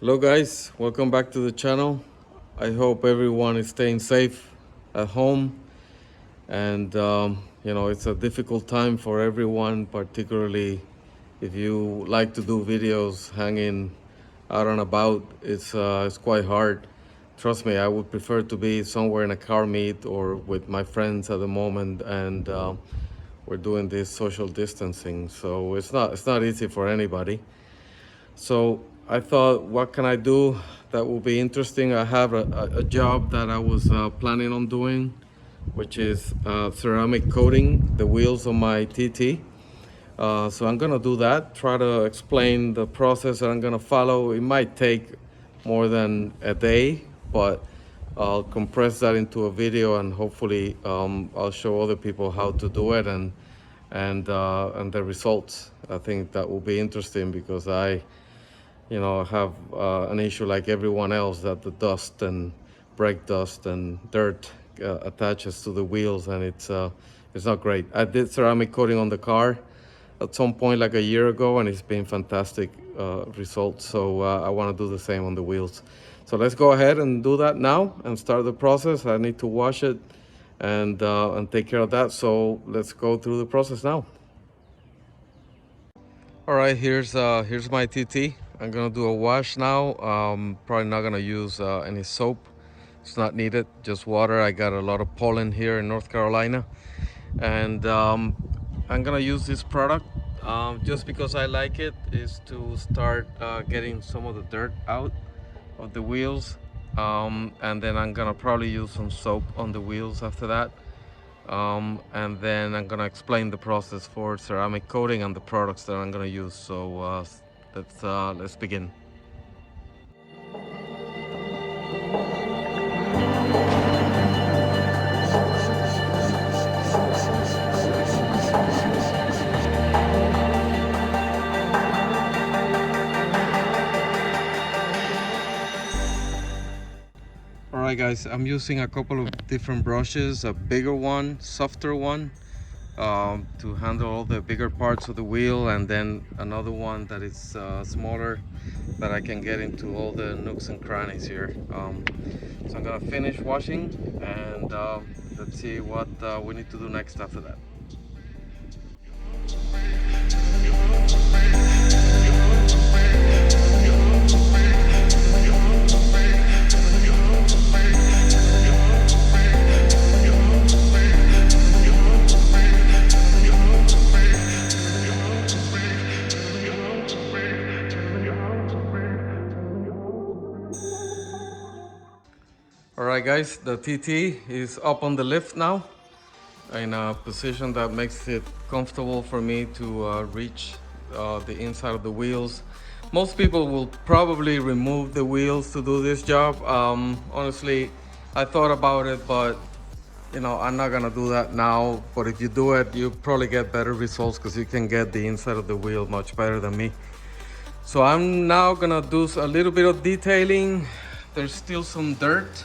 Hello guys, welcome back to the channel. I hope everyone is staying safe at home, and it's a difficult time for everyone, particularly if you like to do videos hanging out and about. It's quite hard. Trust me, I would prefer to be somewhere in a car meet or with my friends at the moment, and we're doing this social distancing, so it's not easy for anybody. So I thought, what can I do that will be interesting? I have a job that I was planning on doing, which is ceramic coating the wheels on my TT. So I'm gonna do that, try to explain the process that I'm gonna follow. It might take more than a day, but I'll compress that into a video, and hopefully I'll show other people how to do it and the results. I think that will be interesting because I have an issue like everyone else, that the dust and brake dust and dirt attaches to the wheels, and it's not great. I did ceramic coating on the car at some point like a year ago, and it's been fantastic results. So I want to do the same on the wheels. So let's go ahead and do that now and start the process. I need to wash it and take care of that. So let's go through the process now. All right, here's my TT. I'm gonna do a wash now. Probably not gonna use any soap. It's not needed. Just water. I got a lot of pollen here in North Carolina, and I'm gonna use this product just because I like it. Is to start getting some of the dirt out of the wheels, and then I'm gonna probably use some soap on the wheels after that. And then I'm gonna explain the process for ceramic coating and the products that I'm gonna use. So let's begin. All right, guys, I'm using a couple of different brushes, a bigger one, softer one, to handle all the bigger parts of the wheel, and then another one that is smaller, that I can get into all the nooks and crannies here. So I'm gonna finish washing, and let's see what we need to do next after that. All right, guys, the TT is up on the lift now in a position that makes it comfortable for me to reach the inside of the wheels. Most people will probably remove the wheels to do this job. Honestly, I thought about it, but I'm not gonna do that now. But if you do it, you probably get better results because you can get the inside of the wheel much better than me. So I'm now gonna do a little bit of detailing. There's still some dirt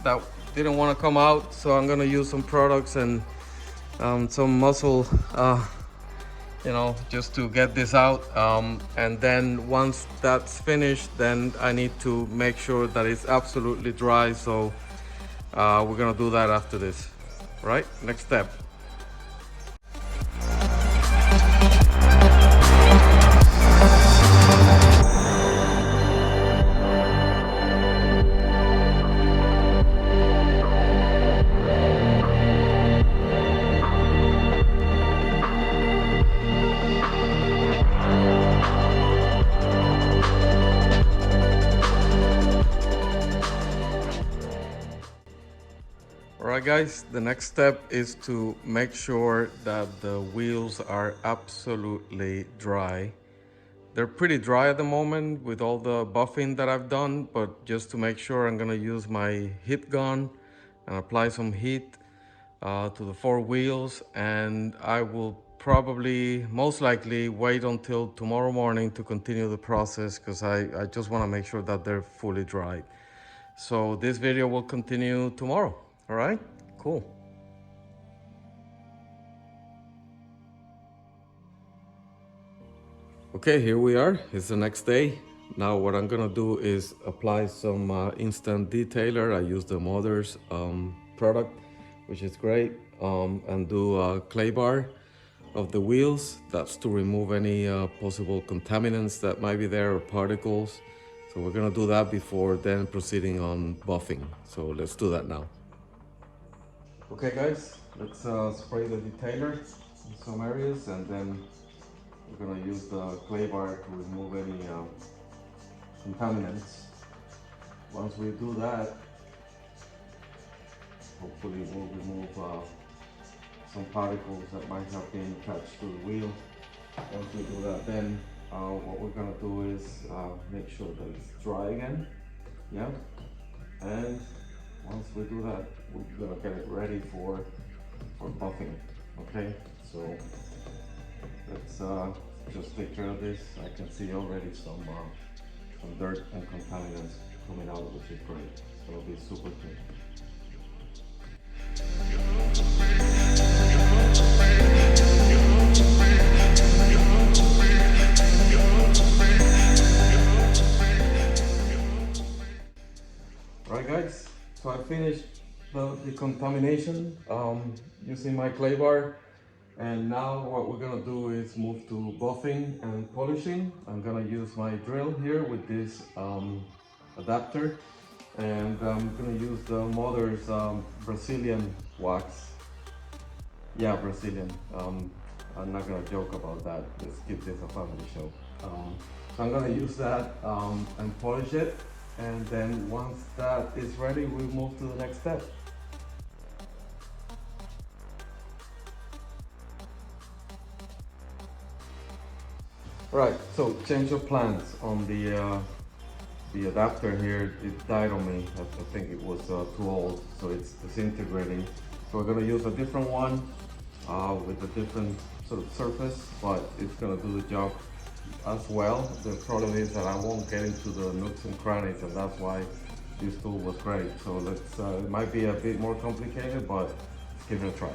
that didn't want to come out, so I'm gonna use some products and some muscle, just to get this out. And then once that's finished, then I need to make sure that it's absolutely dry. So we're gonna do that after this. Right, next step. Alright guys, the next step is to make sure that the wheels are absolutely dry. They're pretty dry at the moment with all the buffing that I've done, but just to make sure, I'm gonna use my heat gun and apply some heat to the four wheels, and I will probably, most likely, wait until tomorrow morning to continue the process because I just want to make sure that they're fully dried. So this video will continue tomorrow. All right, cool. Okay, here we are. It's the next day. Now what I'm gonna do is apply some instant detailer. I use the Motors product, which is great, and do a clay bar of the wheels. That's to remove any possible contaminants that might be there or particles. So we're gonna do that before then proceeding on buffing. So let's do that now. Okay guys, let's spray the detailer in some areas, and then we're gonna use the clay bar to remove any contaminants. Once we do that, hopefully we'll remove some particles that might have been attached to the wheel. Once we do that, then what we're gonna do is make sure that it's dry again. Yeah, and once we do that, we're gonna get it ready for buffing. Okay, so let's just take care of this. I can see already some dirt and contaminants coming out, which is great. So it'll be super clean. Alright guys, so I finished the decontamination using my clay bar, and now what we're gonna do is move to buffing and polishing. I'm gonna use my drill here with this adapter, and I'm gonna use the Motors Brazilian wax. Yeah, Brazilian. I'm not gonna joke about that. Let's keep this a family show. So I'm gonna use that and polish it, and then once that is ready, we'll move to the next step. Right, so change of plans on the adapter here. It died on me. I think it was too old, so it's disintegrating. So we're gonna use a different one with a different sort of surface, but it's gonna do the job as well. The problem is that I won't get into the nooks and crannies, and that's why this tool was great. So let's, it might be a bit more complicated, but let's give it a try.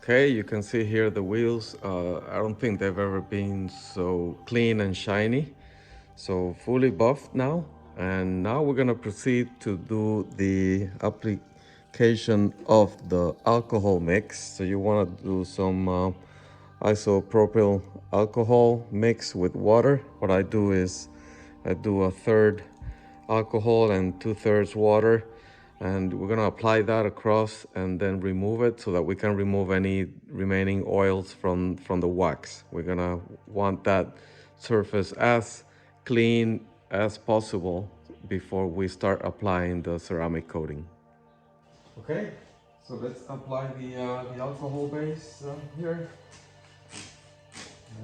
Okay, you can see here the wheels. I don't think they've ever been so clean and shiny. So fully buffed now. And now we're gonna proceed to do the application of the alcohol mix. So you wanna do some isopropyl alcohol mix with water. What I do is I do a third alcohol and 2/3 water, and we're gonna apply that across and then remove it so that we can remove any remaining oils from the wax. We're gonna want that surface as clean as possible before we start applying the ceramic coating. Okay, so let's apply the alcohol base here,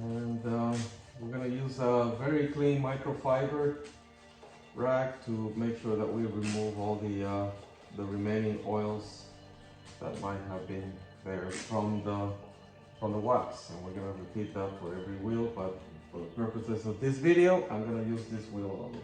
and we're gonna use a very clean microfiber rag to make sure that we remove all the remaining oils that might have been there from the wax. And we're gonna repeat that for every wheel, but for the purposes of this video, I'm gonna use this wheel only.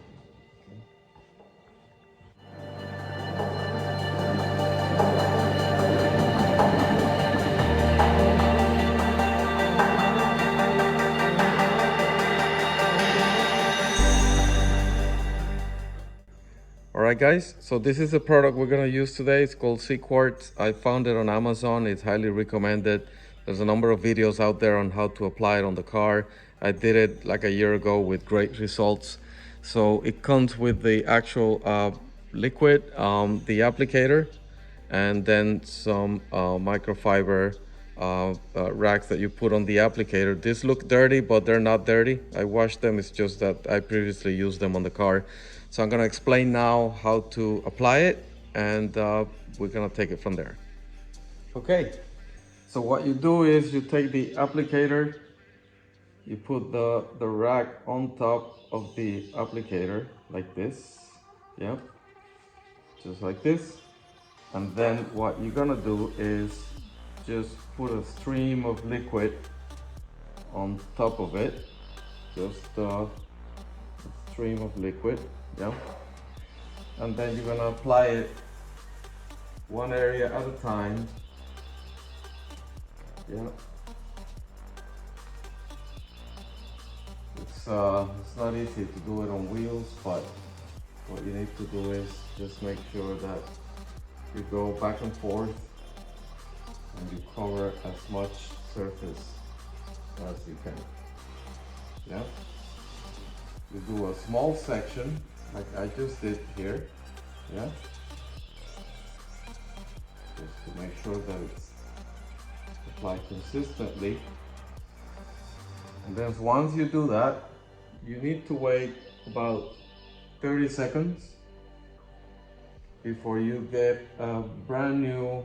Alright guys, so this is the product we're gonna use today. It's called CQuartz. I found it on Amazon. It's highly recommended. There's a number of videos out there on how to apply it on the car. I did it like a year ago with great results. So it comes with the actual liquid, the applicator, and then some microfiber racks that you put on the applicator. These look dirty, but they're not dirty. I washed them. It's just that I previously used them on the car. So I'm gonna explain now how to apply it, and we're gonna take it from there. Okay, so what you do is you take the applicator, you put the rack on top of the applicator like this. Yep, just like this. And then what you're gonna do is just put a stream of liquid on top of it. Just a stream of liquid, yeah. And then you're gonna apply it one area at a time, yeah. It's not easy to do it on wheels, but what you need to do is just make sure that you go back and forth and you cover as much surface as you can. Yeah. You do a small section like I just did here. Yeah. Just to make sure that it's applied consistently. And then once you do that, you need to wait about 30 seconds before you get a brand new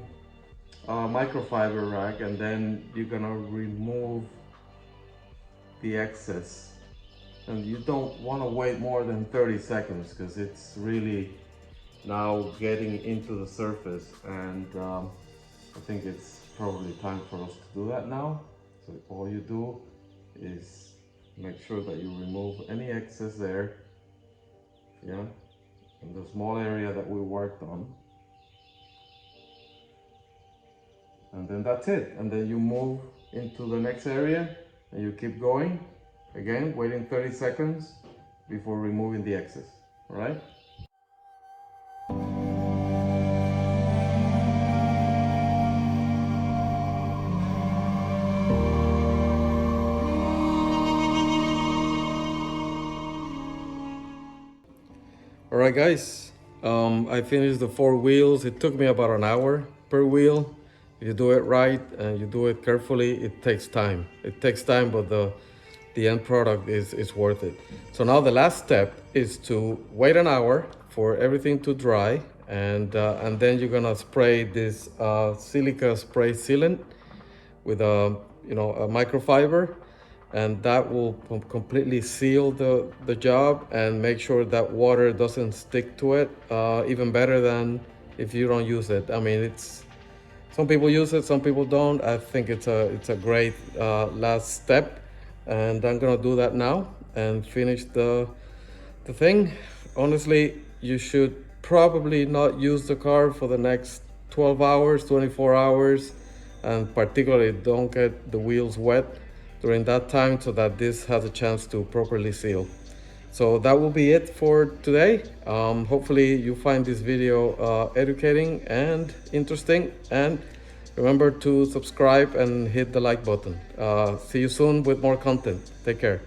microfiber rag, and then you're gonna remove the excess. And you don't want to wait more than 30 seconds because it's really now getting into the surface, and I think it's probably time for us to do that now. So all you do is make sure that you remove any excess there, yeah, in the small area that we worked on. And then that's it. And then you move into the next area and you keep going. Again, waiting 30 seconds before removing the excess, all right? All right, guys, I finished the 4 wheels. It took me about an hour per wheel. If you do it right and you do it carefully, it takes time. It takes time, but the end product is worth it. So now the last step is to wait an hour for everything to dry, and then you're gonna spray this silica spray sealant with a microfiber, and that will completely seal the job and make sure that water doesn't stick to it, even better than if you don't use it. I mean, some people use it, some people don't. I think it's a great last step, and I'm gonna do that now and finish the thing. Honestly, you should probably not use the car for the next 12 hours, 24 hours, and particularly don't get the wheels wet during that time so that this has a chance to properly seal. So that will be it for today. Hopefully you find this video educating and interesting, and remember to subscribe and hit the like button. See you soon with more content. Take care.